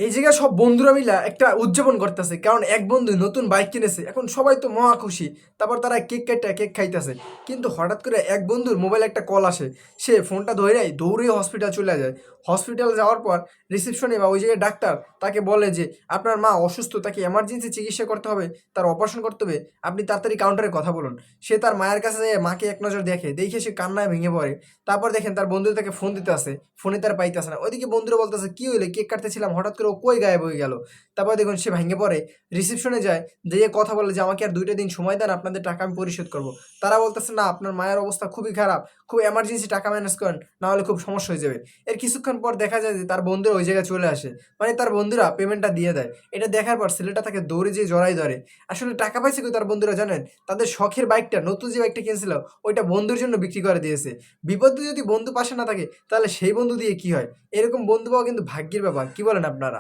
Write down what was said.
এই জায়গায় সব বন্ধুরা মিলা একটা উদযাপন করতেছে, কারণ এক বন্ধু নতুন বাইক কিনেছে। এখন সবাই তো মহা খুশি। তারপর তারা কেক খাইতেছে। কিন্তু হঠাৎ করে এক বন্ধুর মোবাইলে একটা কল আসে। সে ফোনটা ধরেই দৌড়ে হসপিটাল চলে যায়। হসপিটাল যাওয়ার পর রিসেপশনে বা ওই জায়গায় ডাক্তার তাকে বলে যে আপনার মা অসুস্থ, তাকে এমার্জেন্সি চিকিৎসা করতে হবে, তার অপারেশন করতে হবে, আপনি তাড়াতাড়ি কাউন্টারে কথা বলুন। সে তার মায়ের কাছে যেয়ে মাকে এক নজর দেখে সে কান্নায় ভেঙে পড়ে। তারপর দেখেন তার বন্ধু তাকে ফোন দিতে আসে, ফোনে তার পাইতেছে না। ওইদিকে বন্ধুরা বলতেছে কি হইলে, কেক কাটতেছিলাম হঠাৎ করে ও কই গায়েব হয়ে গেল। তারপর দেখুন সে ভেঙে পড়ে, রিসেপশনে যায়, যেয়ে কথা বলে যে আমাকে আর 2টা দিন সময় দেন, আপনাদের টাকা আমি পরিশোধ করবো। তারা বলতেছে না, আপনার মায়ের অবস্থা খুবই খারাপ, খুব এমার্জেন্সি টাকা ম্যানেজ করেন, না হলে খুব সমস্যা হয়ে যাবে। এর কিছুক্ষণ পর দেখা যায় যে তার বন্ধুরা ওই জায়গায় চলে আসে, মানে তার বন্ধুরা পেমেন্টটা দিয়ে দেয়। এটা দেখার পর ছেলেটা তাকে দৌড়ে যেয়ে জড়াই ধরে। আসলে টাকা পাইছে কই তার বন্ধুরা জানেন? তাদের শখের বাইকটা, নতুন যে বাইকটা কিনছিল, ওইটা বন্ধুর জন্য বিক্রি করে দিয়েছে। বিপদে যদি বন্ধু পাশে না থাকে, তাহলে সেই বন্ধু দিয়ে কি হয়? এরকম বন্ধু পাওয়া কিন্তু ভাগ্যের ব্যাপার। কি বলেন আপনারা?